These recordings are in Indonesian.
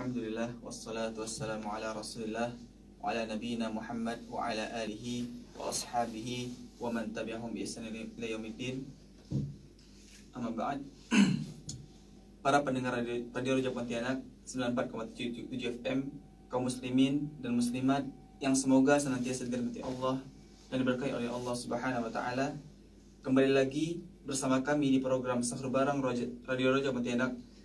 Alhamdulillah wassalatu wassalamu ala Rasulillah wa ala nabiyyina Muhammad wa ala alihi wa ashabihi wa man tabi'ahum bi ihsan ila yaumiddin. Amma ba'd. Para pendengar Radio Roja Pontianak 94,7 FM, kaum muslimin dan muslimat yang semoga senantiasa dirahmati Allah dan diberkahi oleh Allah Subhanahu wa taala. Kembali lagi bersama kami di program Sahur Bareng Radio Roja Pontianak,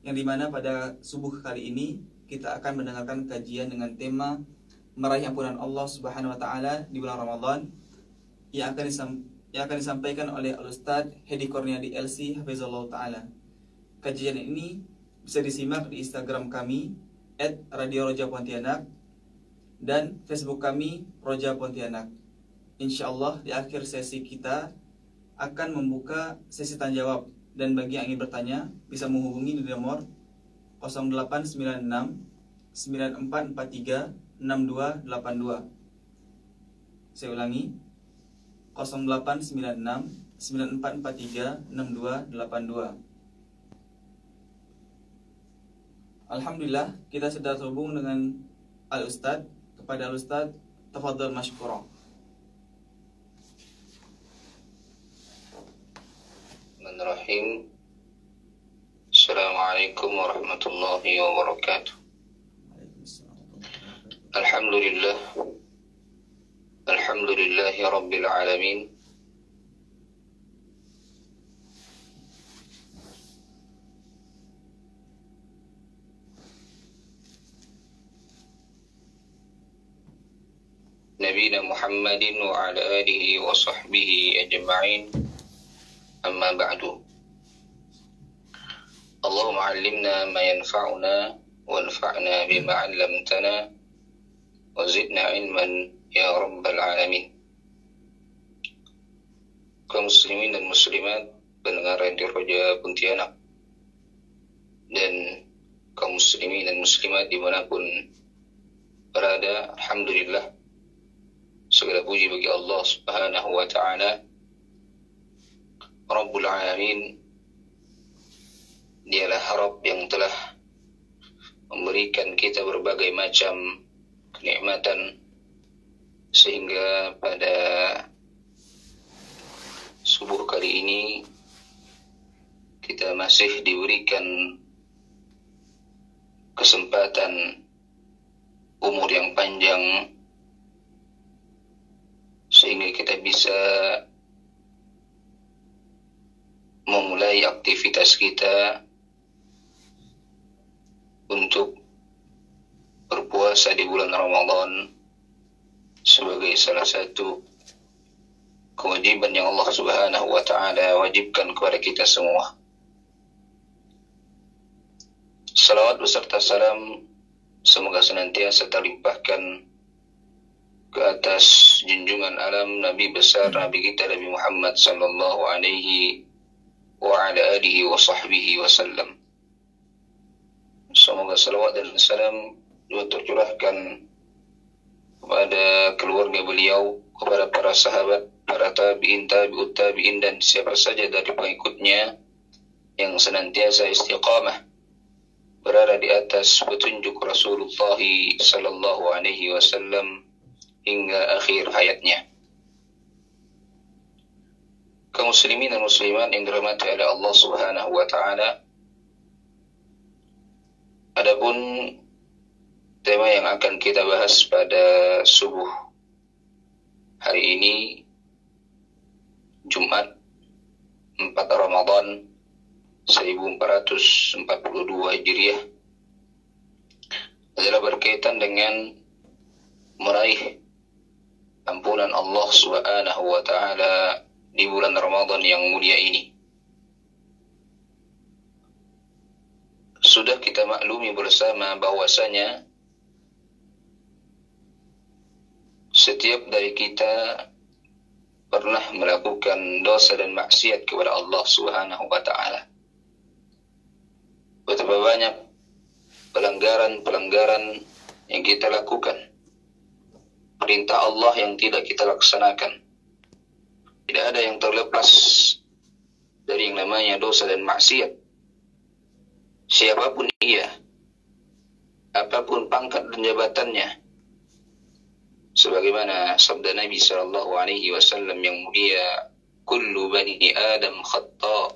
yang dimana pada subuh kali ini kita akan mendengarkan kajian dengan tema meraih ampunan Allah Subhanahu wa taala di bulan Ramadan yang akan disampaikan oleh Al-Ustaz Hedi Kurniadi LC Hafizallahu taala. Kajian ini bisa disimak di Instagram kami @radiorojapontianak dan Facebook kami Roja Pontianak. Insyaallah di akhir sesi kita akan membuka sesi tanya jawab, dan bagi yang ingin bertanya bisa menghubungi di nomor 0896 9443 6282. Saya ulangi, 0896 9443 6282. Alhamdulillah, kita sudah terhubung dengan Al-Ustadz. Kepada Al-Ustadz, tafadhal masykurah. Bismillahirrahmanirrahim. Assalamualaikum warahmatullahi wabarakatuh. Alhamdulillah. Alhamdulillahi rabbil alamin. Nabiyina Muhammadin wa ala alihi wa sahbihi ajma'in. Amma ba'du. Allahumma 'allimna ma yanfa'una wanfa'na bima 'allamtana wa zidna 'ilman ya rabbal alamin. Kaum muslimin dan muslimat pendengar Radio Roja Pontianak dan kaum muslimin dan muslimat dimanapun berada, alhamdulillah, segala puji bagi Allah Subhanahu wa ta'ala Rabbul Alamin. Dialah Rabb yang telah memberikan kita berbagai macam kenikmatan, sehingga pada subuh kali ini kita masih diberikan kesempatan umur yang panjang, sehingga kita bisa memulai aktivitas kita untuk berpuasa di bulan Ramadan sebagai salah satu kewajiban yang Allah Subhanahu wa ta'ala wajibkan kepada kita semua. Salawat beserta salam semoga senantiasa terlimpahkan ke atas junjungan alam Nabi besar Nabi kita Nabi Muhammad sallallahu alaihi wa ala alihi wa sahbihi wasallam. Semoga salawat dan salam juga tercurahkan kepada keluarga beliau, kepada para sahabat, para tabi'in, tabi'ut tabi'in, dan siapa saja dari pengikutnya yang senantiasa istiqamah berada di atas petunjuk Rasulullah sallallahu alaihi wasallam hingga akhir hayatnya. Kaum muslimin dan muslimat yang dirahmati oleh Allah Subhanahu wa taala, adapun tema yang akan kita bahas pada subuh hari ini, Jumat 4 Ramadan 1442 Hijriah, adalah berkaitan dengan meraih ampunan Allah Subhanahu wa taala di bulan Ramadan yang mulia ini. Sudah kita maklumi bersama bahwasanya setiap dari kita pernah melakukan dosa dan maksiat kepada Allah Subhanahu wa ta'ala. Betapa banyak pelanggaran-pelanggaran yang kita lakukan, perintah Allah yang tidak kita laksanakan. Tidak ada yang terlepas dari yang namanya dosa dan maksiat. Siapapun ia, apapun pangkat dan jabatannya, sebagaimana sabda Nabi sallallahu alaihi wasallam yang mulia, kullu bani Adam khata'.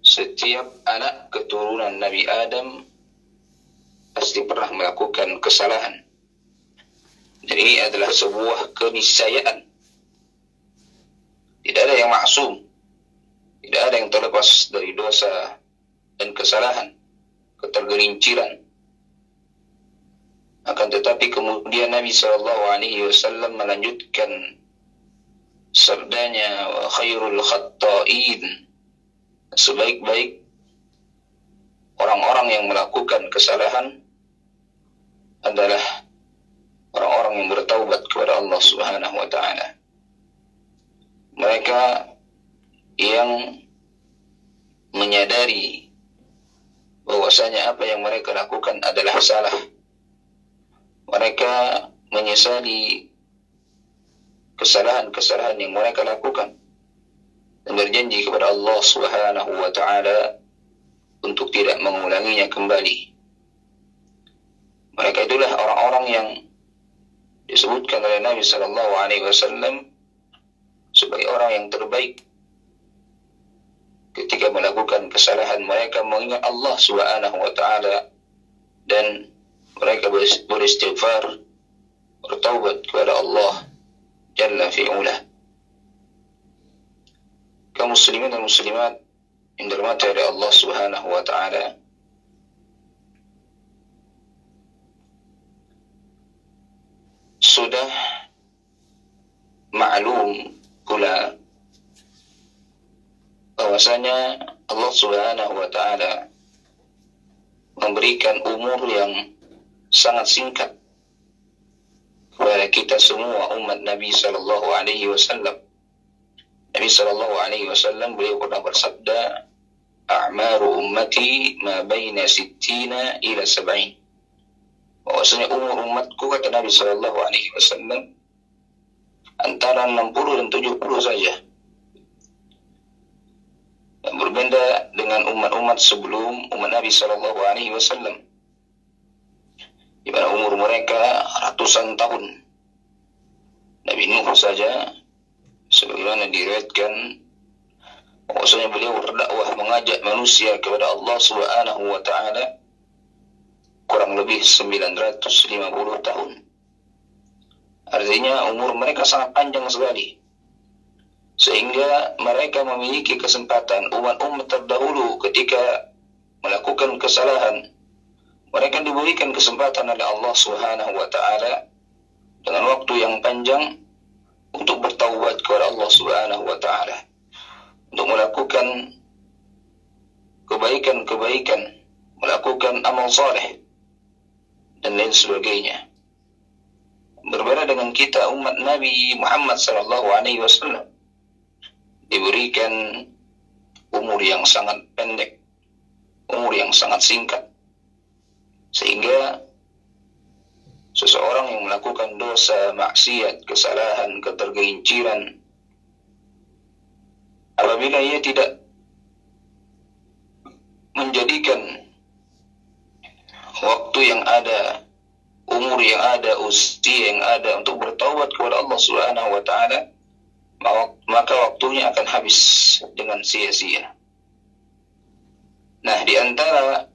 Setiap anak keturunan Nabi Adam pasti pernah melakukan kesalahan. Dan ini adalah sebuah keniscayaan. Tidak ada yang maksum. Tidak ada yang terlepas dari dosa dan kesalahan, ketergelinciran. Akan tetapi kemudian Nabi SAW melanjutkan sabdanya, wa khairul khatta'in, sebaik-baik orang-orang yang melakukan kesalahan adalah orang-orang yang bertaubat kepada Allah Subhanahu wa taala. Mereka yang menyadari bahwasanya apa yang mereka lakukan adalah salah. Mereka menyesali kesalahan-kesalahan yang mereka lakukan dan berjanji kepada Allah Subhanahu wa taala untuk tidak mengulanginya kembali. Mereka itulah orang-orang yang disebutkan oleh Nabi sallallahu alaihi wasallam sebagai orang yang terbaik. Ketika melakukan kesalahan, mereka mengingat Allah Subhanahu wa taala dan mereka beristighfar, bertaubat kepada Allah Jalla fi'ula. Kaum muslimin dan muslimat yang dirahmati oleh Allah Subhanahu wa taala, sudah maklum pula bahwasanya Allah Subhanahu wa taala memberikan umur yang sangat singkat kepada kita semua umat Nabi sallallahu alaihi wasallam. Nabi sallallahu alaihi wasallam beliau pernah bersabda, a'maru ummati ma baina 60 ila 70. Bahwasanya umur umatku, kata Nabi sallallahu alaihi wasallam, antara 60 dan 70 saja. Yang berbeda dengan umat-umat sebelum umat Nabi sallallahu alaihi wasallam, di mana umur mereka ratusan tahun. Nabi Nuh saja, sebagaimana diriwayatkan, bahwasanya beliau berdakwah mengajak manusia kepada Allah Subhanahu wa taala kurang lebih 950 tahun. Artinya umur mereka sangat panjang sekali, sehingga mereka memiliki kesempatan. Umat-umat terdahulu ketika melakukan kesalahan, mereka diberikan kesempatan oleh Allah Subhanahu wa taala dengan waktu yang panjang untuk bertaubat kepada Allah Subhanahu wa taala, untuk melakukan kebaikan-kebaikan, melakukan amal saleh dan lain sebagainya. Berbeda dengan kita umat Nabi Muhammad sallallahu alaihi wasallam, diberikan umur yang sangat pendek, umur yang sangat singkat, sehingga seseorang yang melakukan dosa, maksiat, kesalahan, ketergelinciran, apabila ia tidak menjadikan waktu yang ada, umur yang ada, usia yang ada untuk bertaubat kepada Allah Subhanahu wa taala, maka waktunya akan habis dengan sia-sia. Nah, di antara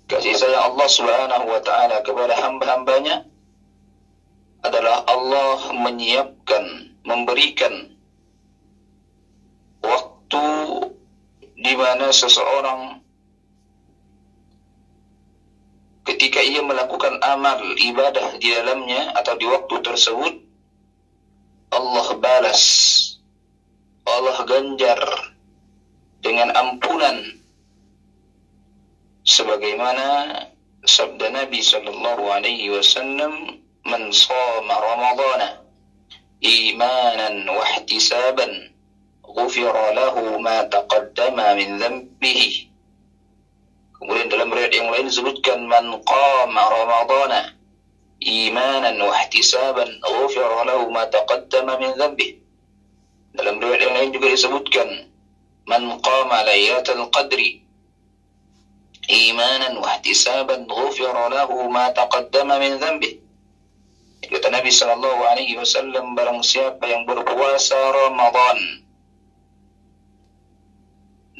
kasih sayang Allah Subhanahu wa taala kepada hamba-hambanya adalah Allah menyiapkan, memberikan waktu di mana seseorang ketika ia melakukan amal ibadah di dalamnya atau di waktu tersebut, Allah balas, Allah ganjar dengan ampunan, sebagaimana sabda Nabi sallallahu alaihi wasallam, man shama ramadhana imanan wa ihtisaban ghufira lahu ma taqaddama min dhanbihi. Kemudian dalam riwayat yang lain disebutkan, man qama ramadhana imanan wa ihtisaban ghufira lahu ma taqaddama min dhanbihi. Dalam riwayat yang lain juga disebutkan, man qama lailatul qadri imanan wa ihtisaban ghufira lahu ma taqaddama min dhanbi. Kata Nabi sallallahu alaihi wasallam, barang siapa yang berpuasa Ramadan.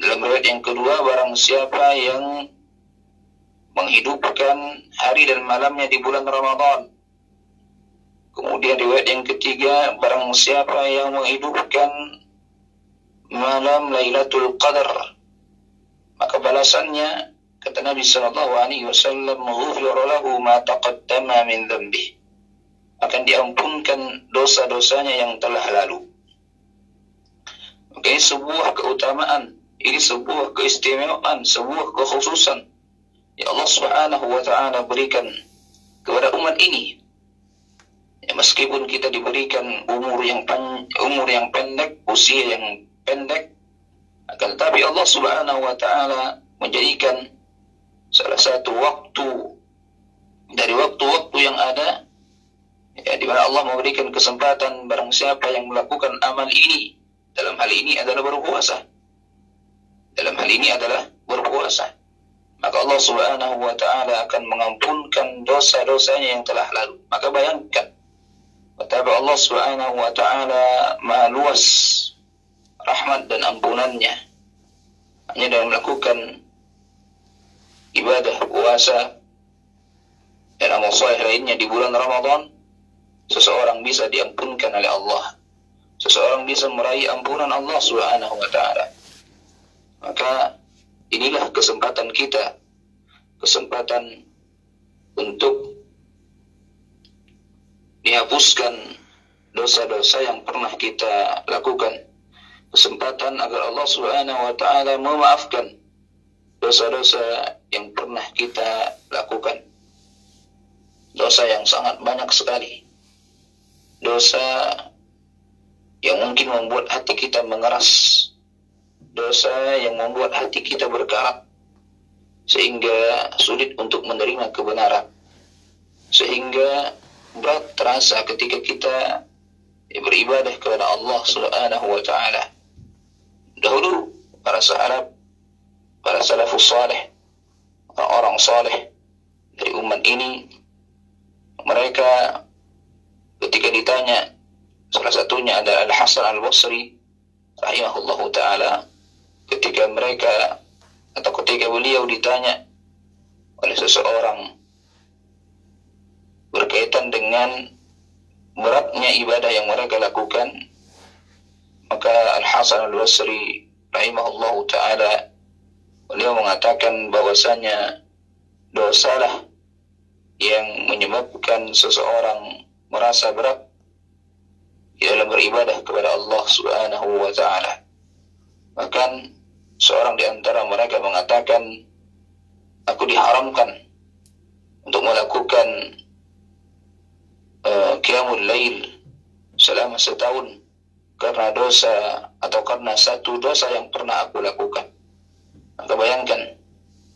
Dalam riwayat yang kedua, barang siapa yang menghidupkan hari dan malamnya di bulan Ramadan. Kemudian riwayat yang ketiga, barang siapa yang menghidupkan malam Lailatul Qadar, maka balasannya, kata Nabi sallallahu alaihi wasallam, ghufira lahu ma taqaddama min dhanbi, akan diampunkan dosa-dosanya yang telah lalu. Maka ini sebuah keutamaan, ini sebuah keistimewaan, sebuah kekhususan yang Allah Subhanahu wa taala berikan kepada umat ini. Ya, meskipun kita diberikan umur yang pendek, usia yang pendek, akan tetapi Allah Subhanahu wa taala menjadikan salah satu waktu dari waktu-waktu yang ada, ya, di mana Allah memberikan kesempatan barang siapa yang melakukan amal ini, dalam hal ini adalah berpuasa. Dalam hal ini adalah berpuasa. Maka Allah Subhanahu wa taala akan mengampunkan dosa-dosanya yang telah lalu. Maka bayangkan betapa Allah Subhanahu wa taala maha luas rahmat dan ampunannya. Hanya dengan melakukan ibadah puasa dan amal saleh lainnya di bulan Ramadan, seseorang bisa diampunkan oleh Allah. Seseorang bisa meraih ampunan Allah Subhanahu wa taala. Maka inilah kesempatan kita, kesempatan untuk dihapuskan dosa-dosa yang pernah kita lakukan, kesempatan agar Allah Subhanahu wa taala memaafkan dosa-dosa yang pernah kita lakukan. Dosa yang sangat banyak sekali, dosa yang mungkin membuat hati kita mengeras, dosa yang membuat hati kita berkarat sehingga sulit untuk menerima kebenaran, sehingga berat terasa ketika kita beribadah kepada Allah Subhanahu wa taala. Dahulu para sahabat, para salafus saleh, orang saleh dari umat ini, mereka ketika ditanya, salah satunya adalah Al-Hasan Al-Basri rahimahullahu taala, ketika beliau ditanya oleh seseorang berkaitan dengan beratnya ibadah yang mereka lakukan, maka Al-Hasan Al-Basri rahimahullahu taala, beliau mengatakan bahwasanya dosalah yang menyebabkan seseorang merasa berat di dalam beribadah kepada Allah Subhanahu wa taala. Bahkan seorang di antara mereka mengatakan, aku diharamkan untuk melakukan qiyamul lail selama setahun karena dosa atau karena satu dosa yang pernah aku lakukan. Maka bayangkan,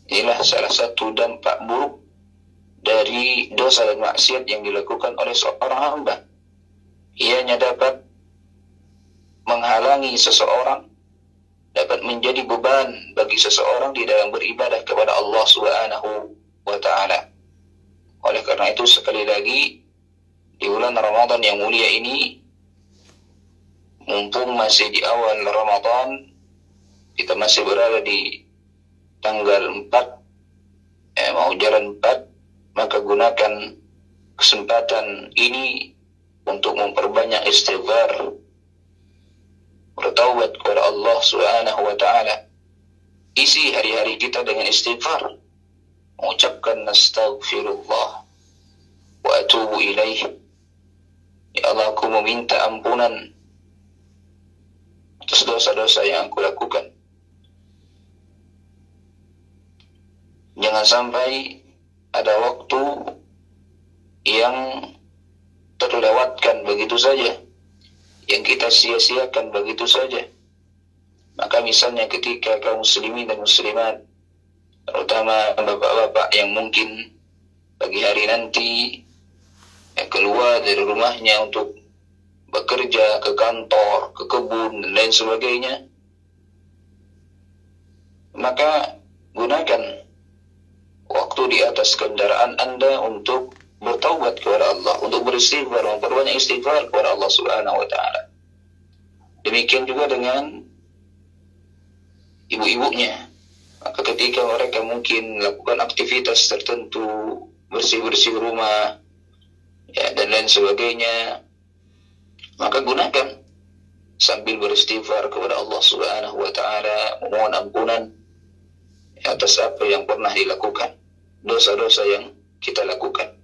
inilah salah satu dampak buruk dari dosa dan maksiat yang dilakukan oleh seorang hamba. Ianya dapat menghalangi seseorang, dapat menjadi beban bagi seseorang di dalam beribadah kepada Allah Subhanahu wa taala. Oleh karena itu, sekali lagi, di bulan Ramadan yang mulia ini, mumpung masih di awal Ramadan, kita masih berada di tanggal 4, mau jalan 4, maka gunakan kesempatan ini untuk memperbanyak istighfar, bertaubat kepada Allah Subhanahu wa taala. Isi hari-hari kita dengan istighfar, mengucapkan astaghfirullah wa atubu ilaih. Ya Allah, aku meminta ampunan atas dosa-dosa yang aku lakukan. Jangan sampai ada waktu yang terlewatkan begitu saja, yang kita sia-siakan begitu saja. Maka misalnya ketika kaum muslimin dan muslimat, terutama bapak-bapak yang mungkin pagi hari nanti keluar dari rumahnya untuk bekerja, ke kantor, ke kebun, dan lain sebagainya, maka gunakan duduk di atas kendaraan Anda untuk bertaubat kepada Allah, untuk beristighfar, memperbanyak istighfar kepada Allah Subhanahu wa taala. Demikian juga dengan ibu-ibunya. Maka ketika mereka mungkin melakukan aktivitas tertentu, bersih-bersih rumah, ya, dan lain sebagainya, maka gunakan sambil beristighfar kepada Allah Subhanahu wa taala, memohon ampunan atas apa yang pernah dilakukan, dosa-dosa yang kita lakukan.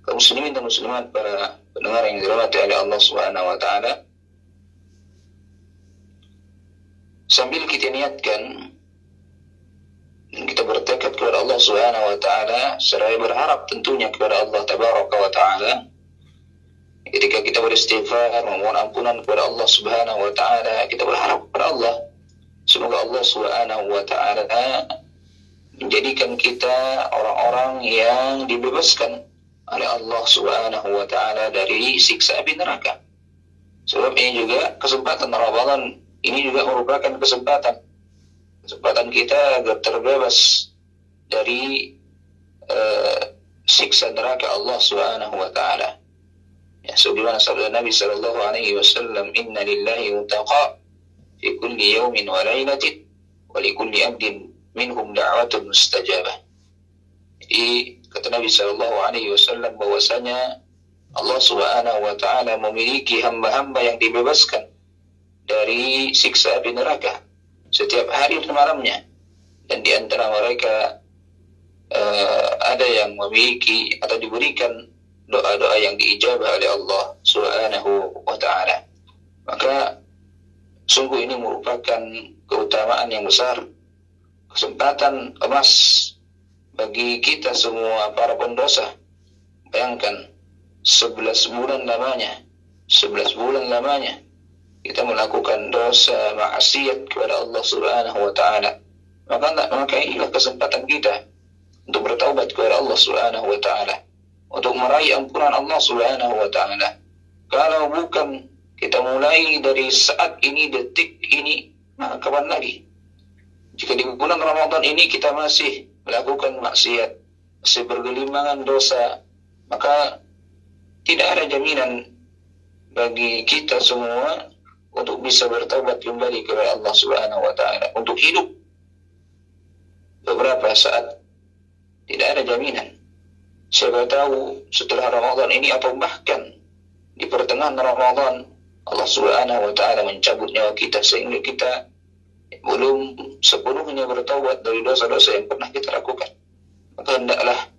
Kaum muslimin dan muslimat, para pendengar yang dirahmati oleh Allah Subhanahu wa taala, sambil kita niatkan dan kita bertekad kepada Allah Subhanahu wa taala seraya berharap tentunya kepada Allah Tabaraka wa taala, ketika kita beristighfar, memohon ampunan kepada Allah Subhanahu wa taala, kita berharap kepada Allah semoga Allah Subhanahu wa taala menjadikan kita orang-orang yang dibebaskan oleh Allah Subhanahu wa taala dari siksa api neraka. Sebab ini juga kesempatan Ramadan, ini juga merupakan kesempatan kita agar terbebas dari siksa neraka Allah Subhanahu wa taala. Ya, sebagaimana sabda Nabi sallallahu alaihi wasallam, "Inna lillahi mutaqa fi kulli yawmin wa lailatin wa li kulli abdin minhum da'watun mustajabah." Jadi kata Nabi sallallahu alaihi wasallam bahwasanya Allah Subhanahu wa taala memiliki hamba-hamba yang dibebaskan dari siksa api neraka setiap hari dan malamnya, dan di antara mereka ada yang memiliki atau diberikan doa-doa yang diijabah oleh Allah Subhanahu wa taala. Maka sungguh ini merupakan keutamaan yang besar, kesempatan emas bagi kita semua para pendosa. Bayangkan 11 bulan lamanya kita melakukan dosa maksiat kepada Allah Subhanahu wa taala. Maka inilah kesempatan kita untuk bertaubat kepada Allah Subhanahu wa taala, untuk meraih ampunan Allah Subhanahu wa taala. Kalau bukan kita mulai dari saat ini, detik ini, maka kapan lagi? Jika di bulan Ramadan ini kita masih melakukan maksiat, masih bergelimbangan dosa, maka tidak ada jaminan bagi kita semua untuk bisa bertaubat kembali kepada Allah Subhanahu wa taala, untuk hidup beberapa saat. Tidak ada jaminan. Siapa tahu setelah Ramadan ini atau bahkan di pertengahan Ramadan Allah Subhanahu wa taala mencabut nyawa kita sehingga kita belum sepenuhnya bertaubat dari dosa-dosa yang pernah kita lakukan. Maka hendaklah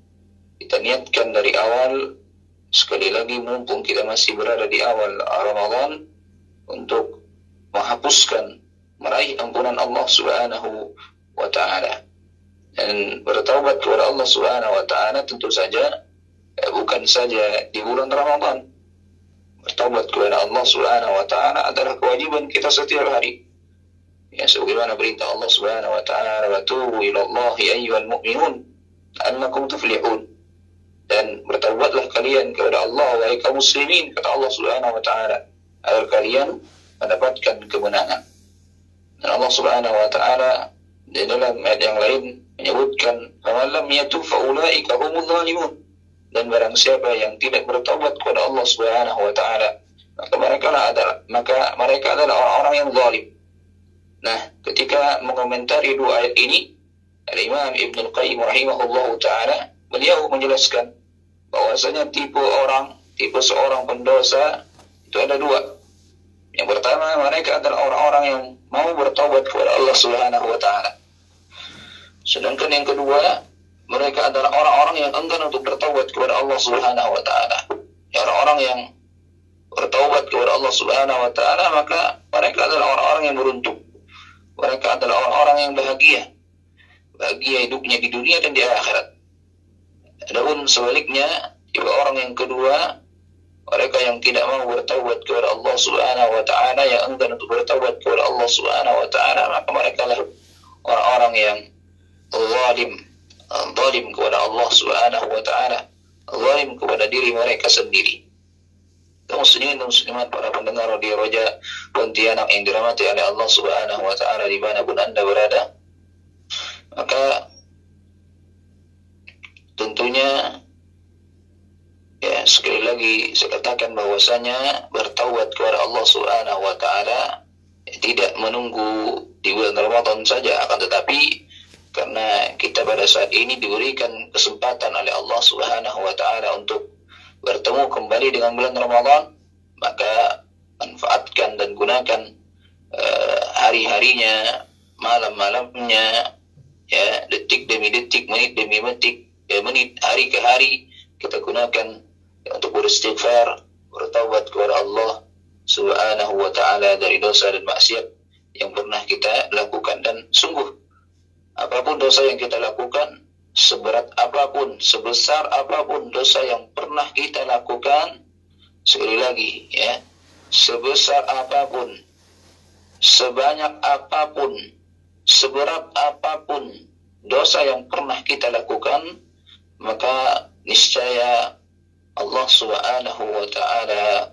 kita niatkan dari awal, sekali lagi mumpung kita masih berada di awal Ramadan, untuk menghapuskan, meraih ampunan Allah Subhanahu wa taala. Dan bertaubat kepada Allah Subhanahu wa taala tentu saja bukan saja di bulan Ramadan. Bertaubat kepada Allah Subhanahu wa taala adalah kewajiban kita setiap hari. Ya, sebagaimana perintah Allah Subhanahu wa taala, "Wa tubu ilallahi ayyuhal mu'minun la'allakum tuflihun." Dan bertaubatlah kalian kepada Allah, wahai kaum muslimin, kata Allah Subhanahu wa taala, agar kalian mendapatkan kemenangan. Dan Allah Subhanahu wa taala di dalam ayat yang lain menyebutkan, "Faman lam yatub fa ulaika humudz zalimun." Dan barang siapa yang tidak bertaubat kepada Allah Subhanahu wa taala, maka mereka adalah orang-orang yang zalim. Nah, ketika mengomentari dua ayat ini, Al-Imam Ibnu Al-Qayyim rahimahullahu taala, beliau menjelaskan bahwasanya tipe seorang pendosa itu ada dua. Yang pertama, mereka adalah orang-orang yang mau bertaubat kepada Allah Subhanahu wa taala. Sedangkan yang kedua, mereka adalah orang-orang yang enggan untuk bertaubat kepada Allah Subhanahu wa taala. Orang-orang yang bertaubat kepada Allah Subhanahu wa taala, maka mereka adalah orang-orang yang beruntung. Mereka adalah orang-orang yang bahagia hidupnya di dunia dan di akhirat. Adapun sebaliknya, tipe orang yang kedua, mereka yang tidak mau bertaubat kepada Allah Subhanahu wa taala, yang enggan untuk bertaubat kepada Allah Subhanahu wa taala, maka mereka lah orang-orang yang zalim kepada Allah Subhanahu wa taala, zalim kepada diri mereka sendiri. Kaum muslimin dan muslimat, para pendengar Radio Roja Pontianak yang dirahmati oleh Allah Subhanahu wa taala dimanapun Anda berada, maka Artinya ya, sekali lagi saya katakan bahwasanya bertaubat kepada Allah Subhanahu wa taala tidak menunggu di bulan Ramadan saja, akan tetapi karena kita pada saat ini diberikan kesempatan oleh Allah Subhanahu wa taala untuk bertemu kembali dengan bulan Ramadan, maka manfaatkan dan gunakan hari-harinya, malam-malamnya, ya, detik demi detik, menit demi menit, hari ke hari kita gunakan untuk beristighfar, bertaubat kepada Allah Subhanahu wa taala dari dosa dan maksiat yang pernah kita lakukan. Dan sungguh apapun dosa yang kita lakukan, seberat apapun, sebesar apapun dosa yang pernah kita lakukan, sekali lagi ya, sebesar apapun, sebanyak apapun, seberat apapun dosa yang pernah kita lakukan, maka niscaya Allah Subhanahu wa taala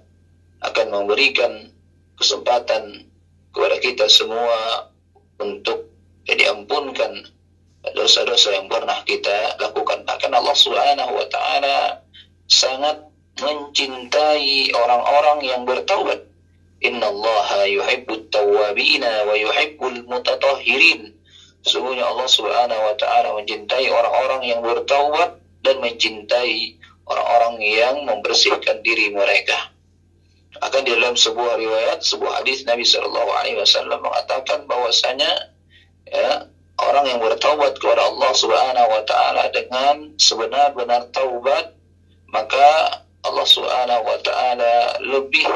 akan memberikan kesempatan kepada kita semua untuk diampunkan dosa-dosa yang pernah kita lakukan. Bahkan Allah Subhanahu wa taala sangat mencintai orang-orang yang bertaubat. Innallaha yuhibbut tawwabina wa yuhibbul mutatahhirin. Sesungguhnya Allah Subhanahu wa taala mencintai orang-orang yang bertaubat dan mencintai orang-orang yang membersihkan diri mereka. Akan di dalam sebuah riwayat, sebuah hadis Nabi sallallahu alaihi wasallam mengatakan bahwasanya ya, orang yang bertaubat kepada Allah Subhanahu wa taala dengan sebenar-benar taubat, maka Allah Subhanahu wa taala lebih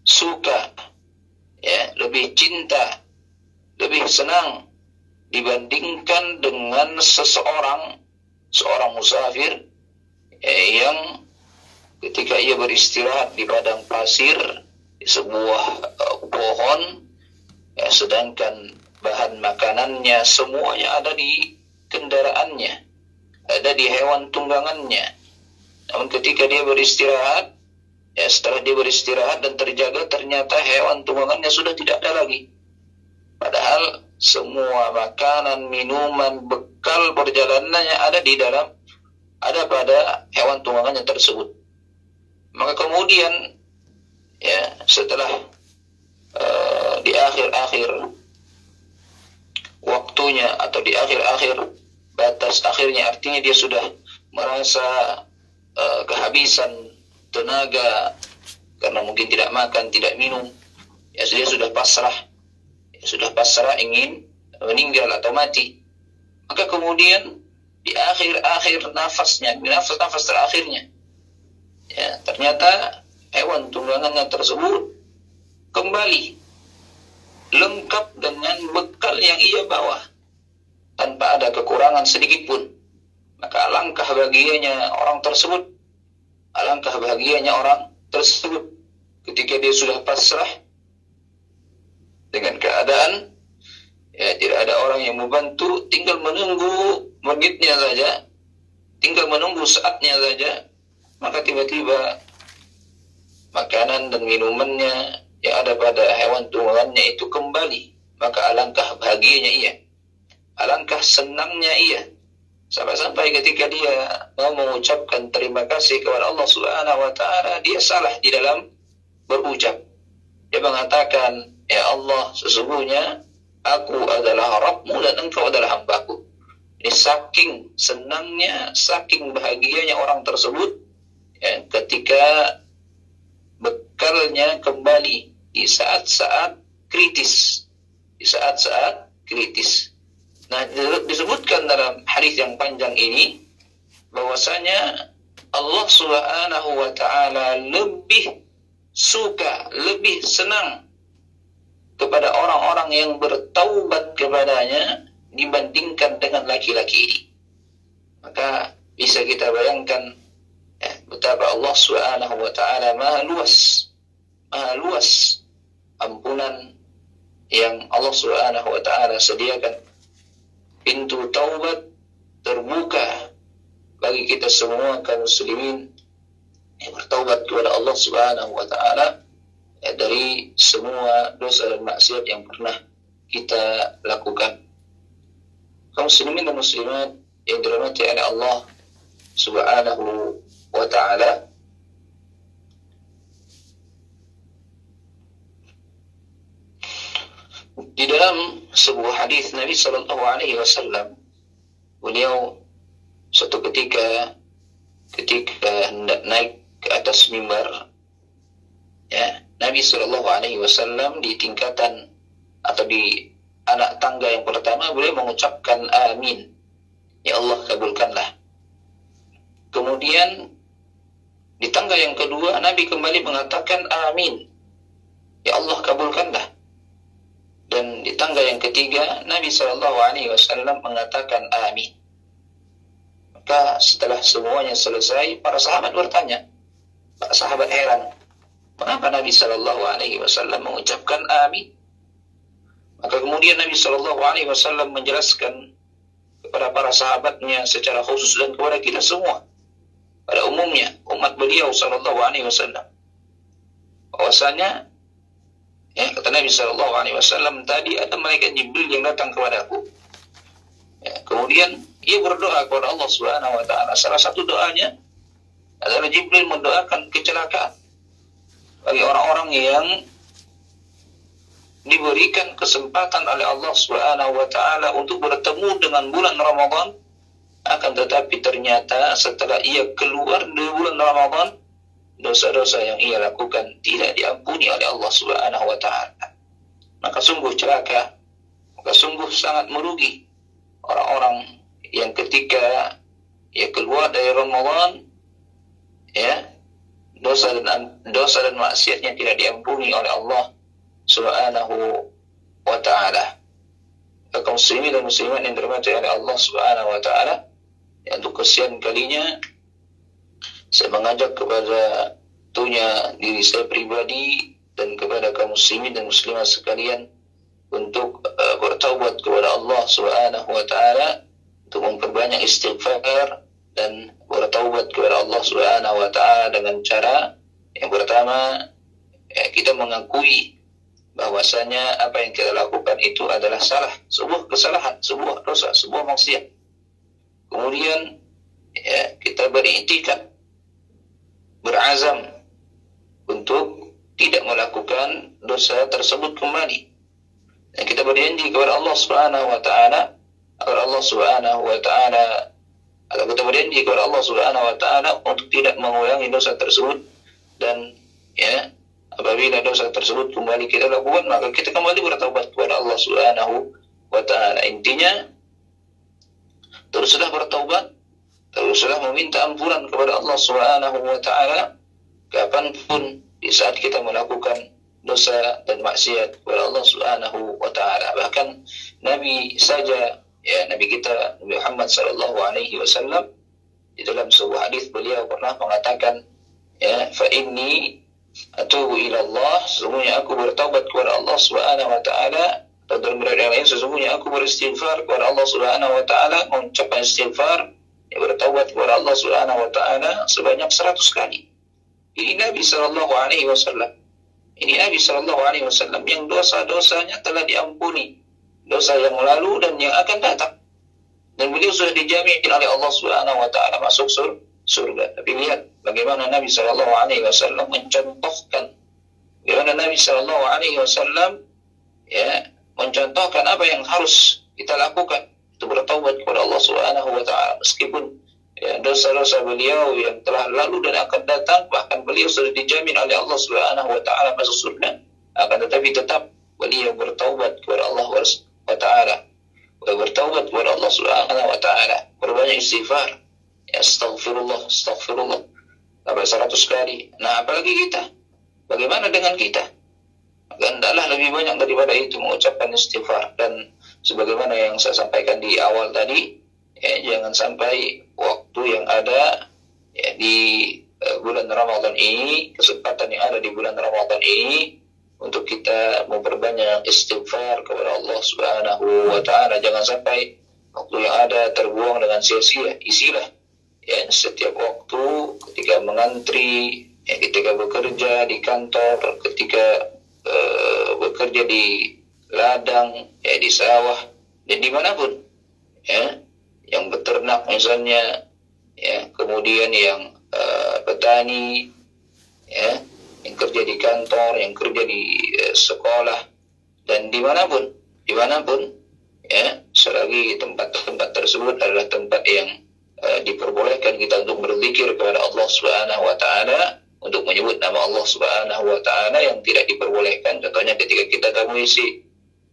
suka, ya, lebih cinta, lebih senang dibandingkan dengan seorang musafir yang ketika ia beristirahat di padang pasir di sebuah pohon, ya, sedangkan bahan makanannya semuanya ada di kendaraannya, ada di hewan tunggangannya. Namun ketika dia beristirahat, ya, setelah dia beristirahat dan terjaga, ternyata hewan tunggangannya sudah tidak ada lagi. Padahal semua makanan, minuman, bekal perjalanannya ada pada hewan tunggangannya tersebut. Maka kemudian ya, setelah di akhir-akhir waktunya atau di akhir-akhir batas akhirnya, artinya dia sudah merasa kehabisan tenaga karena mungkin tidak makan, tidak minum, ya, dia sudah pasrah ingin meninggal atau mati. Maka kemudian di akhir-akhir nafasnya, di nafas terakhirnya, ya, ternyata hewan tunggangannya tersebut kembali lengkap dengan bekal yang ia bawa tanpa ada kekurangan sedikit pun. Maka alangkah bahagianya orang tersebut ketika dia sudah pasrah dengan keadaan, ya, tidak ada orang yang membantu, tinggal menunggu menitnya saja, tinggal menunggu saatnya saja, maka tiba-tiba makanan dan minumannya yang ada pada hewan tunggangannya itu kembali. Maka alangkah bahagianya ia, alangkah senangnya ia, sampai-sampai ketika dia mau mengucapkan terima kasih kepada Allah Subhanahu wa taala, dia salah di dalam berucap. Dia mengatakan, ya Allah, sesungguhnya aku adalah Rabbmu dan engkau adalah hambaku. Ini saking senangnya, saking bahagianya orang tersebut, ya, ketika bekalnya kembali di saat-saat kritis. Nah, disebutkan dalam hadis yang panjang ini bahwasanya Allah Subhanahu wa taala lebih suka, lebih senang kepada orang-orang yang bertaubat kepadanya dibandingkan dengan laki-laki ini. Maka bisa kita bayangkan, ya, betapa Allah Subhanahu wa taala maha luas ampunan yang Allah Subhanahu wa taala sediakan. Pintu taubat terbuka bagi kita semua kaum muslimin yang bertaubat kepada Allah Subhanahu wa taala, ya, dari semua dosa dan maksiat yang pernah kita lakukan. Kaum muslimin dan muslimat yang dirahmati oleh Allah Subhanahu wa ta'ala. Di dalam sebuah hadis Nabi Sallallahu Alaihi Wasallam, beliau suatu ketika hendak naik ke atas mimbar, ya, Nabi Sallallahu Alaihi Wasallam di tingkatan atau di anak tangga yang pertama beliau mengucapkan amin, ya Allah kabulkanlah. Kemudian di tangga yang kedua Nabi kembali mengatakan amin, ya Allah kabulkanlah. Dan di tangga yang ketiga Nabi Shallallahu Alaihi Wasallam mengatakan amin. Maka setelah semuanya selesai, para sahabat bertanya, para sahabat heran, mengapa Nabi Shallallahu Alaihi Wasallam mengucapkan amin? Maka kemudian Nabi Shallallahu Alaihi Wasallam menjelaskan kepada para sahabatnya secara khusus dan kepada kita semua, pada umumnya umat beliau Shallallahu Alaihi Wasallam, bahwasanya, ya, kata Nabi Shallallahu Alaihi Wasallam, tadi ada malaikat Jibril yang datang kepadaku. Ya, kemudian ia berdoa kepada Allah Subhanahu Wa Taala. Salah satu doanya adalah Jibril mendoakan kecelakaan bagi orang-orang yang diberikan kesempatan oleh Allah Subhanahu Wa Taala untuk bertemu dengan bulan Ramadan, akan tetapi ternyata setelah ia keluar dari bulan Ramadan, dosa-dosa yang ia lakukan tidak diampuni oleh Allah Subhanahu wa Ta'ala. Maka sungguh celaka, maka sungguh sangat merugi orang-orang yang ketika ia keluar dari Ramadan, ya, dosa dan maksiatnya tidak diampuni oleh Allah Subhanahu wa Ta'ala. Kaum muslimin dan muslimat yang dirahmati oleh Allah Subhanahu wa Ta'ala, ya, untuk kesekian kalinya saya mengajak kepada diri saya pribadi dan kepada kaum muslimin dan muslimat sekalian untuk bertaubat kepada Allah Subhanahu wa Ta'ala, untuk memperbanyak istighfar dan bertaubat kepada Allah Subhanahu wa Ta'ala dengan cara yang pertama, ya, kita mengakui bahwasanya apa yang kita lakukan itu adalah salah, sebuah kesalahan, sebuah dosa, sebuah maksiat. Kemudian, ya, kita beriktikad, berazam untuk tidak melakukan dosa tersebut kembali. Dan kita berjanji kepada Allah Subhanahu wa Ta'ala agar Allah Subhanahu wa Ta'ala, atau kita berjanji kepada Allah Subhanahu wa Ta'ala untuk tidak mengulangi dosa tersebut. Dan, ya, apabila dosa tersebut kembali kita lakukan, maka kita kembali bertaubat kepada Allah Subhanahu wa Ta'ala. Intinya, teruslah bertaubat, teruslah meminta ampunan kepada Allah Subhanahu wa Ta'ala kapanpun di saat kita melakukan dosa dan maksiat kepada Allah Subhanahu wa Ta'ala. Bahkan Nabi saja, ya, Nabi kita Nabi Muhammad sallallahu alaihi wasallam, di dalam sebuah hadis beliau pernah mengatakan, ya, fa inni atubu ila Allah, sesungguhnya aku bertaubat kepada Allah Subhanahu wa Ta'ala. Atau dalam riwayat yang lain, sesungguhnya aku beristighfar kepada Allah Subhanahu wa Ta'ala, mengucapkan istighfar, ya, bertaubat kepada Allah Subhanahu wa Ta'ala sebanyak 100 kali. Ini Nabi sallallahu alaihi wasallam. Ini Nabi sallallahu alaihi wasallam yang dosa-dosanya telah diampuni, dosa yang lalu dan yang akan datang. Dan beliau sudah dijamin oleh Allah Subhanahu wa Ta'ala masuk surga. Tapi lihat bagaimana Nabi sallallahu alaihi wasallam mencontohkan, bagaimana Nabi sallallahu alaihi wasallam, ya, mencontohkan apa yang harus kita lakukan untuk bertaubat kepada Allah Subhanahu wa Ta'ala. Meskipun, ya, dosa-dosa beliau yang telah lalu dan akan datang, bahkan beliau sudah dijamin oleh Allah Subhanahu wa Ta'ala masuk surga, akan tetapi tetap beliau bertaubat kepada Allah wa Ta'ala, bertaubat kepada Allah Subhanahu wa Ta'ala, berbanyak istighfar, ya, astaghfirullah sampai 100 kali. Nah, apalagi kita, bagaimana dengan kita? Maka hendaklah lebih banyak daripada itu mengucapkan istighfar. Dan sebagaimana yang saya sampaikan di awal tadi, ya, jangan sampai waktu yang ada, ya, di bulan Ramadan ini, kesempatan yang ada di bulan Ramadan ini, untuk kita memperbanyak istighfar kepada Allah Subhanahu wa Ta'ala. Jangan sampai waktu yang ada terbuang dengan sia-sia. Isilah, ya, setiap waktu, ketika mengantri, ya, ketika bekerja di kantor, ketika bekerja di ladang, ya, di sawah, dan dimanapun, ya, yang beternak misalnya, ya, kemudian yang petani, ya, yang kerja di kantor, yang kerja di sekolah, dan dimanapun, ya, selagi tempat-tempat tersebut adalah tempat yang diperbolehkan kita untuk berzikir kepada Allah Subhanahu wa taala, untuk menyebut nama Allah Subhanahu wa taala. Yang tidak diperbolehkan contohnya ketika kita tamu isi,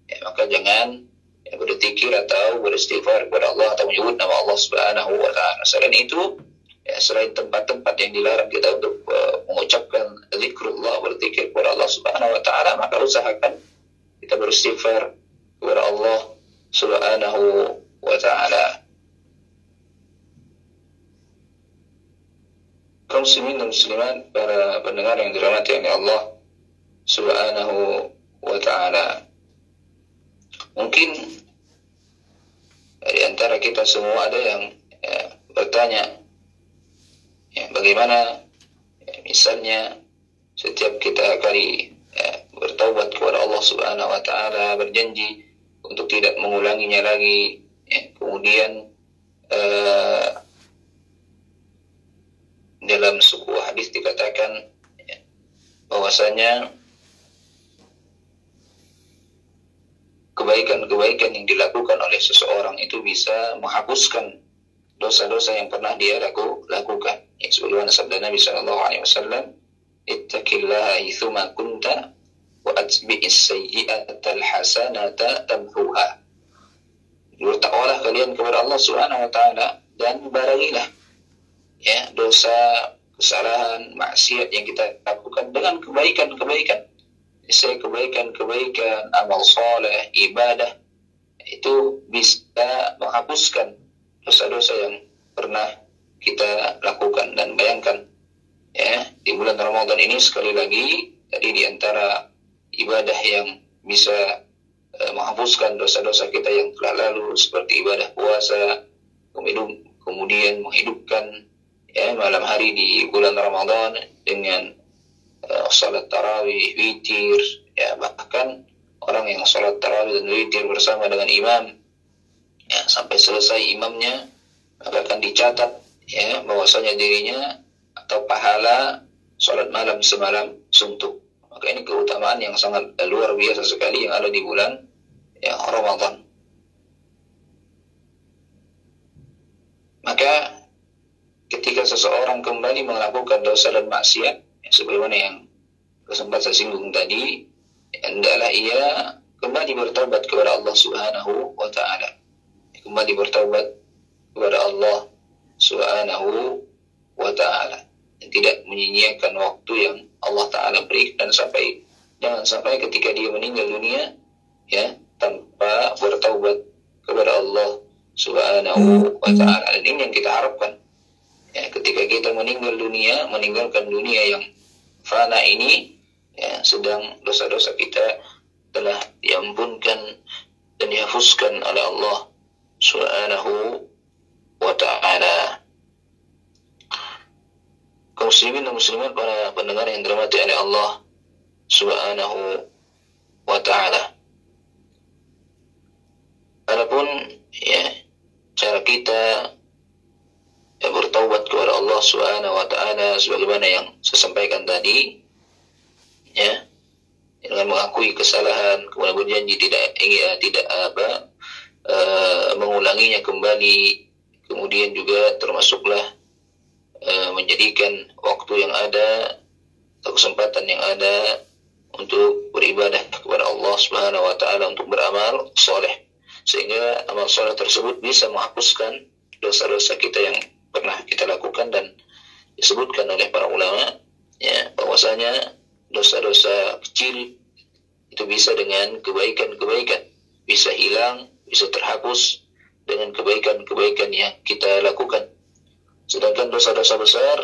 ya, maka jangan berzikir atau beristighfar kepada Allah atau menyebut nama Allah Subhanahu wa taala. Selain itu, ya, selain tempat-tempat yang dilarang kita untuk mengucapkan zikrullah, berzikir kepada Allah Subhanahu wa taala, maka usahakan kita beristighfar kepada Allah Subhanahu wa taala. Kaum muslimin dan muslimat, para pendengar yang dirahmati oleh Allah Subhanahu wa taala. Mungkin di antara kita semua ada yang bertanya, ya, bagaimana misalnya setiap kita kali bertaubat kepada Allah Subhanahu wa taala, berjanji untuk tidak mengulanginya lagi, ya, kemudian dalam sebuah hadis dikatakan, ya, bahwasanya kebaikan-kebaikan yang dilakukan oleh seseorang itu bisa menghapuskan dosa-dosa yang pernah dia lakukan. Ya, sebagaimana sabda Nabi sallallahu alaihi wasallam, "Ittaqillaha aitsuma kunta wa atbi'is sayyi'atal hasanata tamhuha." Bertakwalah kalian kepada Allah Subhanahu wa taala dan barengilah, ya, dosa, kesalahan, maksiat yang kita lakukan dengan kebaikan-kebaikan. Saya kebaikan-kebaikan, amal soleh, ibadah itu bisa menghapuskan dosa-dosa yang pernah kita lakukan. Dan bayangkan, ya, di bulan Ramadan ini sekali lagi tadi di antara ibadah yang bisa menghapuskan dosa-dosa kita yang telah lalu seperti ibadah puasa, kemudian menghidupkan, ya, malam hari di bulan Ramadan dengan salat tarawih, witir, ya, bahkan orang yang salat tarawih dan witir bersama dengan imam, ya, sampai selesai imamnya, maka akan dicatat, ya, bahwasanya dirinya atau pahala salat malam semalam suntuk. Maka ini keutamaan yang sangat luar biasa sekali yang ada di bulan, ya, Ramadan. Maka ketika seseorang kembali melakukan dosa dan maksiat, sebagaimana yang sempat saya singgung tadi, hendaklah ia kembali bertaubat kepada Allah Subhanahu wa taala. Kembali bertaubat kepada Allah Subhanahu wa taala. Tidak menyia-nyiakan waktu yang Allah taala berikan, jangan sampai ketika dia meninggal dunia, ya, tanpa bertaubat kepada Allah Subhanahu wa taala. Dan ini yang kita harapkan. Ya, ketika kita meninggalkan dunia yang fana ini, ya, sedang dosa-dosa kita telah diampunkan dan dihapuskan oleh Allah Subhanahu wa ta'ala. Kaum muslimin dan muslimat, para pendengar yang dirahmati oleh Allah Subhanahu wa ta'ala. Adapun, ya, cara kita, ya, bertaubat kepada Allah Subhanahu wa ta'ala sebagaimana yang saya sampaikan tadi, ya, dengan mengakui kesalahan, kemudian berjanji tidak mengulanginya kembali, kemudian juga termasuklah menjadikan waktu yang ada atau kesempatan yang ada untuk beribadah kepada Allah Subhanahu wa ta'ala, untuk beramal soleh, sehingga amal soleh tersebut bisa menghapuskan dosa-dosa kita yang pernah kita lakukan. Dan disebutkan oleh para ulama, ya, bahwasanya dosa-dosa kecil itu bisa dengan kebaikan-kebaikan, bisa hilang, bisa terhapus dengan kebaikan-kebaikan yang kita lakukan. Sedangkan dosa-dosa besar,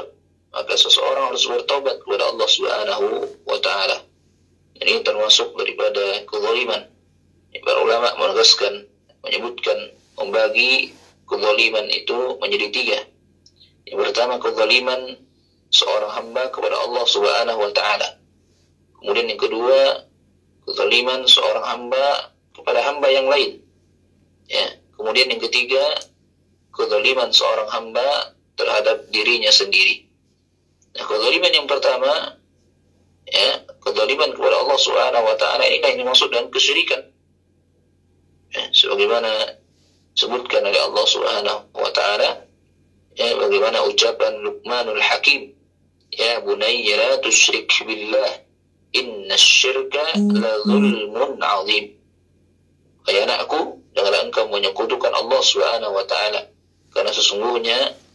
maka seseorang harus bertobat kepada Allah Subhanahu wa ta'ala. Ini termasuk daripada kezaliman. Para ulama menyebutkan, membagi kezaliman itu menjadi 3. Yang pertama, kezaliman seorang hamba kepada Allah Subhanahu wa ta'ala. Kemudian yang kedua, kezaliman seorang hamba kepada hamba yang lain. Ya. Kemudian yang ketiga, kezaliman seorang hamba terhadap dirinya sendiri. Nah, kezaliman yang pertama, ya, kezaliman kepada Allah Subhanahu wa taala ini yang dimaksud dengan kesyirikan. Ya, sebagaimana disebutkan oleh Allah Subhanahu wa taala, ya, bagaimana ucapan Luqmanul Hakim, ya bunayya la tusyrik billah innasyirka la zulmun azim. Hai anakku, janganlah engkau menyekutukan Allah Subhanahu wa taala, karena sesungguhnya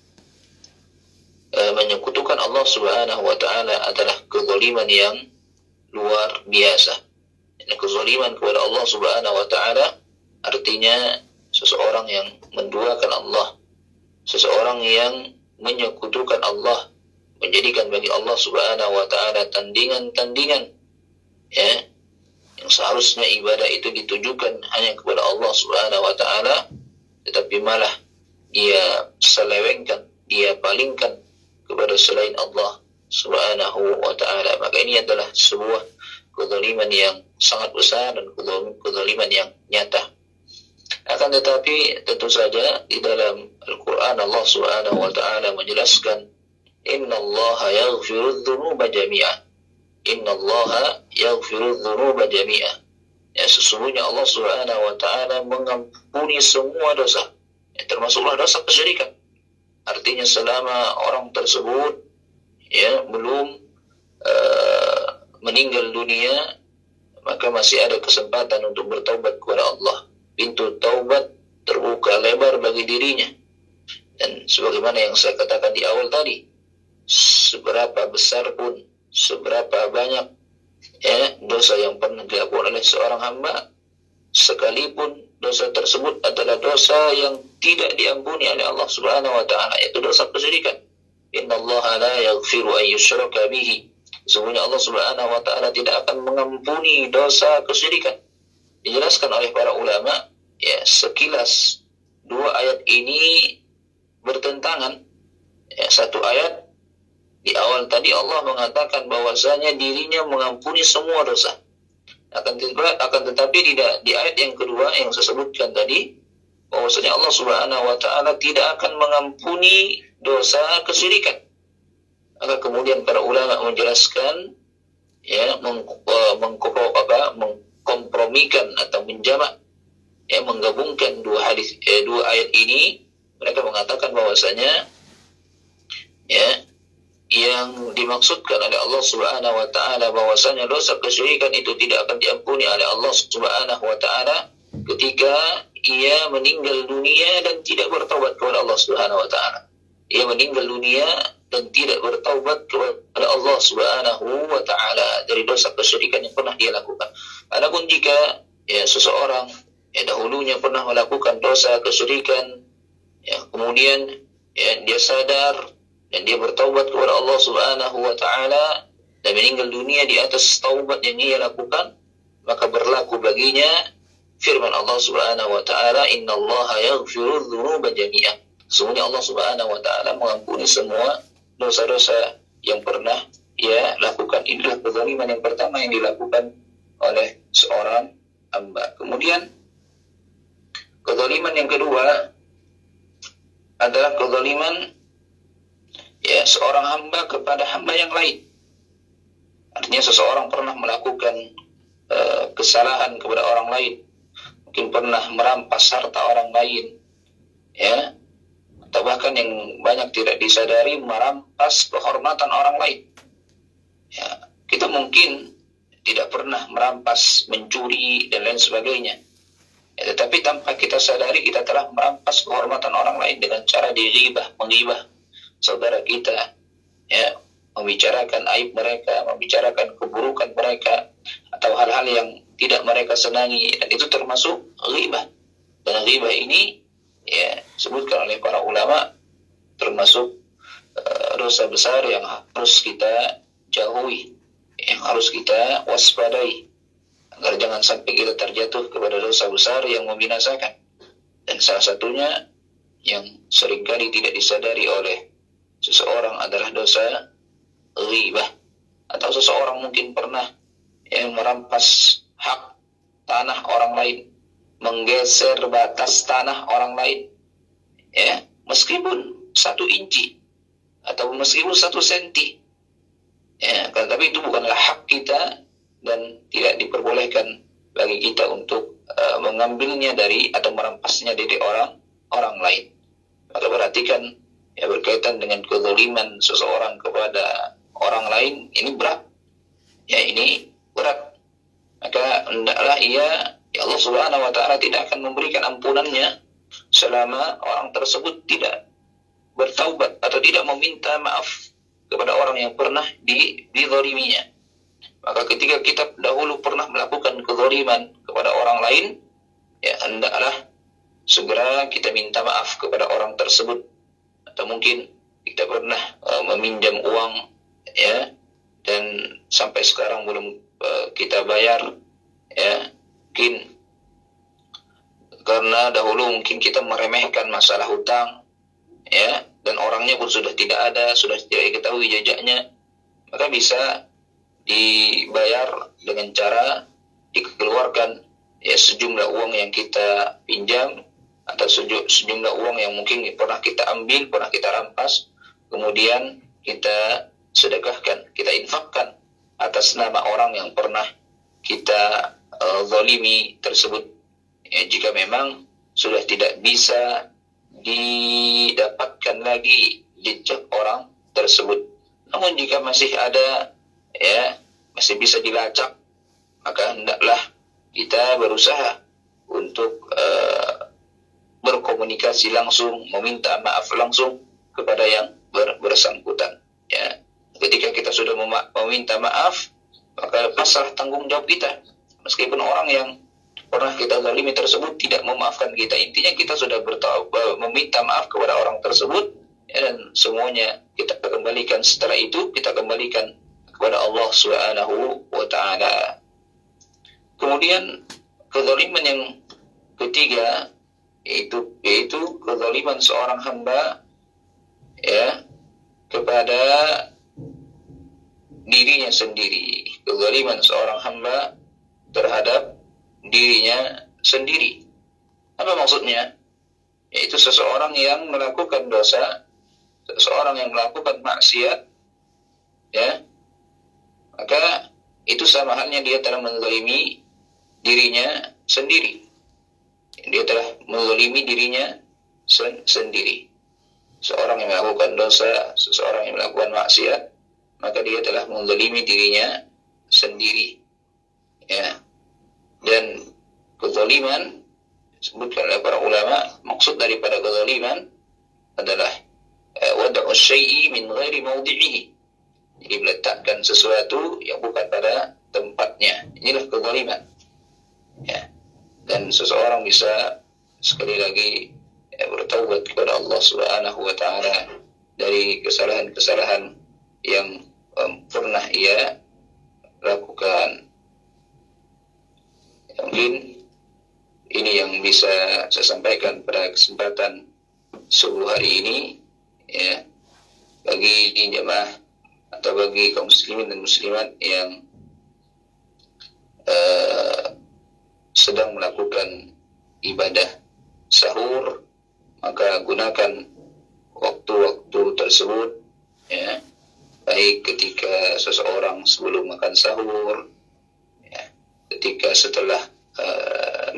menyekutukan Allah Subhanahu wa taala adalah kezaliman yang luar biasa. Ini kezaliman kepada Allah Subhanahu wa taala artinya seseorang yang menduakan Allah, seseorang yang menyekutukan Allah, menjadikan bagi Allah Subhanahu wa taala tandingan-tandingan, ya, yang seharusnya ibadah itu ditujukan hanya kepada Allah Subhanahu wa taala, tetapi malah dia selewengkan, dia palingkan kepada selain Allah Subhanahu wa taala. Maka ini adalah sebuah kezaliman yang sangat besar dan kezaliman yang nyata. Akan tetapi tentu saja di dalam Al-Quran Allah Subhanahu wa taala menjelaskan, innallaha yaghfiru dzunuba jami'ah. Innallaha yaghfiru dzunuba jami'ah. Ya, sesungguhnya Allah Subhanahu wa taala mengampuni semua dosa, ya, termasuklah dosa kesyirikan. Artinya selama orang tersebut, ya, belum meninggal dunia, maka masih ada kesempatan untuk bertaubat kepada Allah. Pintu taubat terbuka lebar bagi dirinya. Dan sebagaimana yang saya katakan di awal tadi, seberapa besar pun, seberapa banyak, ya, dosa yang pernah dilakukan oleh seorang hamba, sekalipun dosa tersebut adalah dosa yang tidak diampuni oleh Allah Subhanahu wa taala, yaitu dosa kesyirikan. Innallaha la yaghfiru an yushraka bihi. Sesungguhnya Allah Subhanahu wa taala tidak akan mengampuni dosa kesyirikan. Dijelaskan oleh para ulama, ya, sekilas dua ayat ini bertentangan. Ya, satu ayat di awal tadi Allah mengatakan bahwasanya dirinya mengampuni semua dosa. Akan tetapi di ayat yang kedua yang saya sebutkan tadi, bahwasanya Allah Subhanahu wa taala tidak akan mengampuni dosa kesyirikan. Maka kemudian para ulama menjelaskan, ya, mengkompromikan atau menjamak, ya, menggabungkan dua ayat ini. Mereka mengatakan bahwasanya, ya, yang dimaksudkan oleh Allah Subhanahu wa taala bahwasanya dosa kesyirikan itu tidak akan diampuni oleh Allah Subhanahu wa taala ketika ia meninggal dunia dan tidak bertaubat kepada Allah Subhanahu wa taala. Ia meninggal dunia dan tidak bertaubat kepada Allah Subhanahu wa taala dari dosa kesyirikan yang pernah dia lakukan. Adapun jika, ya, seseorang, ya, dahulunya pernah melakukan dosa kesyirikan, ya, kemudian, ya, dia sadar dan dia bertaubat kepada Allah Subhanahu wa taala dan meninggal dunia di atas taubat yang ia lakukan, maka berlaku baginya firman Allah Subhanahu wa taala, innallaha yaghfiru dzunuba jami'ah. Sesungguhnya Allah Subhanahu wa taala mengampuni semua dosa-dosa yang pernah ia lakukan. Inilah kezaliman yang pertama yang dilakukan oleh seorang hamba. Kemudian kezaliman yang kedua adalah kezaliman, ya, seorang hamba kepada hamba yang lain. Artinya seseorang pernah melakukan kesalahan kepada orang lain, mungkin pernah merampas harta orang lain, ya, atau bahkan yang banyak tidak disadari merampas kehormatan orang lain. Ya, kita mungkin tidak pernah merampas, mencuri dan lain sebagainya, ya, tetapi tanpa kita sadari kita telah merampas kehormatan orang lain dengan cara menggibah saudara kita, ya, membicarakan aib mereka, membicarakan keburukan mereka, atau hal-hal yang tidak mereka senangi, dan itu termasuk ghibah. Dan ghibah ini, ya, disebutkan oleh para ulama termasuk dosa besar yang harus kita jauhi, yang harus kita waspadai, agar jangan sampai kita terjatuh kepada dosa besar yang membinasakan. Dan salah satunya yang seringkali tidak disadari oleh seseorang adalah dosa ghibah. Atau seseorang mungkin pernah, ya, merampas hak tanah orang lain, menggeser batas tanah orang lain, ya, meskipun 1 inci atau meskipun 1 senti. Ya, tapi itu bukanlah hak kita dan tidak diperbolehkan bagi kita untuk mengambilnya dari atau merampasnya dari orang lain. Maka perhatikan ya, berkaitan dengan kezaliman seseorang kepada orang lain, ini berat. Ya, ini berat. Maka hendaklah ya Allah Subhanahu wa taala tidak akan memberikan ampunannya selama orang tersebut tidak bertaubat atau tidak meminta maaf kepada orang yang pernah dizaliminya. Maka ketika kita dahulu pernah melakukan kezaliman kepada orang lain, ya hendaklah segera kita minta maaf kepada orang tersebut. Atau mungkin kita pernah meminjam uang, ya, dan sampai sekarang belum kita bayar, ya, mungkin karena dahulu mungkin kita meremehkan masalah hutang, ya, dan orangnya pun sudah tidak ada, sudah tidak diketahui jejaknya, maka bisa dibayar dengan cara dikeluarkan ya sejumlah uang yang kita pinjam atau sejumlah uang yang mungkin pernah kita ambil, pernah kita rampas, kemudian kita sedekahkan, kita infakkan atas nama orang yang pernah kita zalimi tersebut. Ya, jika memang sudah tidak bisa didapatkan lagi jejak orang tersebut, namun jika masih ada, ya, masih bisa dilacak, maka hendaklah kita berusaha untuk berkomunikasi langsung, meminta maaf langsung kepada yang bersangkutan. Ya, ketika kita sudah meminta maaf, maka lepaslah tanggung jawab kita. Meskipun orang yang pernah kita zalimi tersebut tidak memaafkan kita, intinya kita sudah meminta maaf kepada orang tersebut, ya, dan semuanya kita kembalikan. Setelah itu kita kembalikan kepada Allah Subhanahu wa taala. Kemudian kezaliman yang ketiga yaitu kezaliman seorang hamba, ya, kepada dirinya sendiri. Kezaliman seorang hamba terhadap dirinya sendiri. Apa maksudnya? Yaitu seseorang yang melakukan dosa, seseorang yang melakukan maksiat, ya, maka itu sama halnya dia telah menzalimi dirinya sendiri. Dia telah menzalimi dirinya sendiri. Seorang yang melakukan dosa, seseorang yang melakukan maksiat, maka dia telah menzalimi dirinya sendiri. Ya. Dan kezaliman disebutkan oleh para ulama, maksud daripada kezaliman adalah wad'u syai'i min ghairi mawdi'ihi. Jadi meletakkan sesuatu yang bukan pada tempatnya. Inilah kezaliman. Ya. Dan seseorang bisa sekali lagi bertaubat kepada Allah Subhanahu wa taala dari kesalahan-kesalahan yang pernah ia lakukan. Mungkin ini yang bisa saya sampaikan pada kesempatan subuh hari ini, ya, bagi jemaah atau bagi kaum muslimin dan muslimat yang sedang melakukan ibadah sahur, maka gunakan waktu-waktu tersebut, ya, baik ketika seseorang sebelum makan sahur, ya, ketika setelah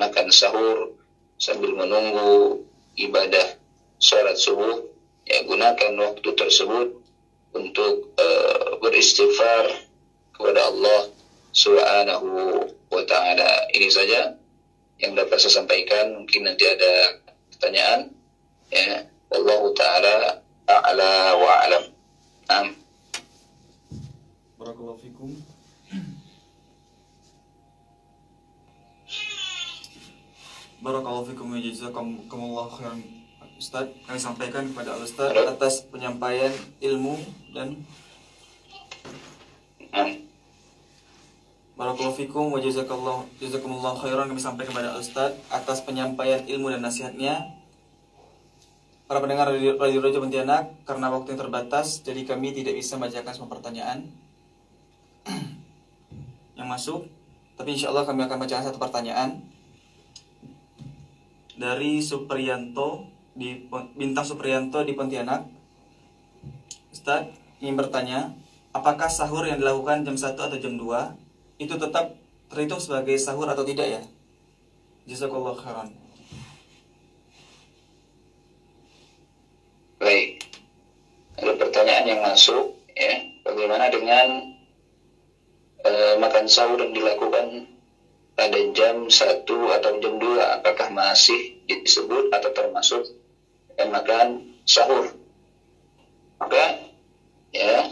makan sahur, sambil menunggu ibadah sholat subuh, ya, gunakan waktu tersebut untuk beristighfar kepada Allah Subhanahu wa ta'ala. Ini saja yang dapat saya sampaikan. Mungkin nanti ada pertanyaan, ya. Wallahu ta'ala a'la wa a'lam. Barakallahu fikum. Barakallahu fikum wa jazakumullah khairan. Ustaz, kami sampaikan kepada Ustaz atas penyampaian ilmu dan Barakallahu fikum wa jazakumullah khairan. Kami sampaikan kepada Ustaz atas penyampaian ilmu dan nasihatnya. Para pendengar Radio Raja Pontianak, karena waktu yang terbatas, jadi kami tidak bisa membacakan semua pertanyaan yang masuk. Tapi insya Allah kami akan bacakan satu pertanyaan dari Supriyanto di Bintang Supriyanto di Pontianak. Ustaz ingin bertanya, apakah sahur yang dilakukan jam 1 atau jam 2 itu tetap terhitung sebagai sahur atau tidak ya? Jazakallahu khairan. Baik, ada pertanyaan yang masuk ya, bagaimana dengan makan sahur yang dilakukan pada jam 1 atau jam 2, apakah masih disebut atau termasuk makan sahur? Maka ya,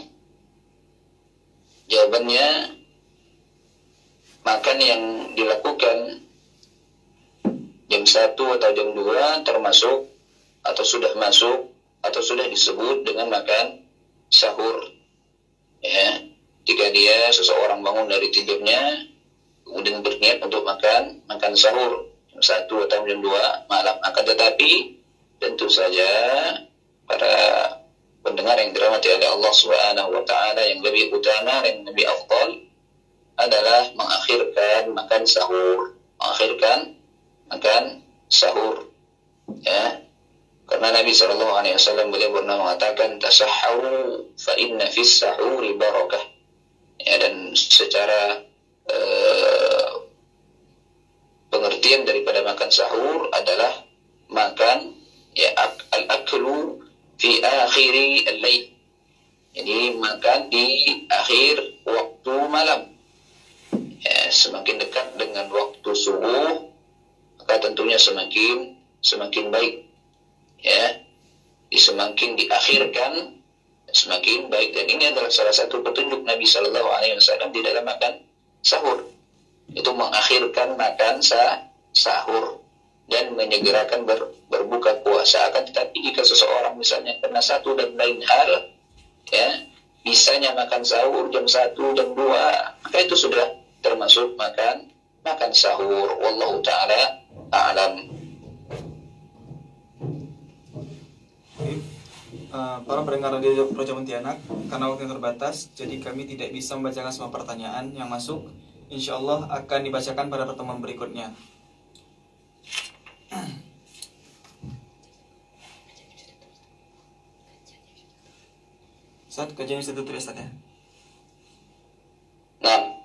jawabannya, makan yang dilakukan jam 1 atau jam 2 termasuk atau sudah masuk atau sudah disebut dengan makan sahur. Ya, jika seseorang bangun dari tidurnya kemudian berniat untuk makan sahur jam 1 atau jam 2 malam, akan tetapi tentu saja para pendengar yang dirahmati oleh Allah Subhanahu wa taala, yang lebih utama dan lebih afdal adalah mengakhirkan makan sahur, ya. Karena Nabi SAW beliau pernah mengatakan, tasahharu fa inna fis sahuri barakah. Ya, dan secara pengertian daripada makan sahur adalah makan, ya, al-aklu fi akhiri al-lail. Jadi makan di akhir waktu malam. Ya, semakin dekat dengan waktu subuh, maka tentunya semakin baik. Ya, semakin diakhirkan semakin baik, dan ini adalah salah satu petunjuk Nabi Shallallahu Alaihi Wasallam di dalam makan sahur, itu mengakhirkan makan sahur dan menyegerakan berbuka puasa. Akan tetapi jika seseorang misalnya karena satu dan lain hal, ya, bisanya makan sahur jam 1, jam 2, maka itu sudah termasuk makan sahur. Wallahu ta'ala a'lam. Para pendengar radio Roja Pontianak, karena waktu yang terbatas, jadi kami tidak bisa membacakan semua pertanyaan yang masuk. Insya Allah akan dibacakan pada pertemuan berikutnya. Ustaz, kajian bisa tutup ya Ustaz ya? Nah,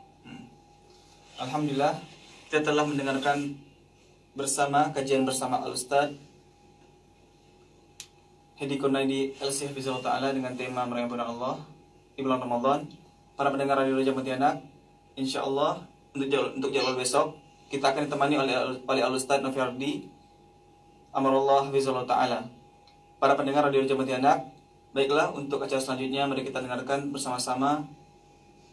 Alhamdulillah, kita telah mendengarkan kajian bersama Al-Ustaz Hedi Kurnaidi LC Hafizahullah Ta'ala dengan tema Merayakan Allah di bulan Ramadan. Para pendengar radio Roja Pontianak, insya Allah untuk jadwal besok kita akan ditemani oleh Al-Ustaz Nofiardi Amarullah Hafizahullah Ta'ala. Para pendengar radio Roja Pontianak, baiklah, untuk acara selanjutnya mari kita dengarkan bersama-sama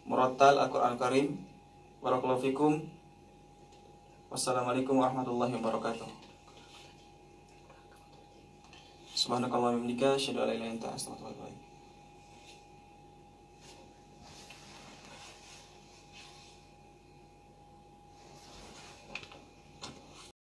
Murattal Al-Quran Karim. Barakallahu fikum. Wassalamualaikum warahmatullahi wabarakatuh. Subhanakallahumma wa bihamdika, asyhadu an la ilaha illa anta, astaghfiruka wa atubu ilaik.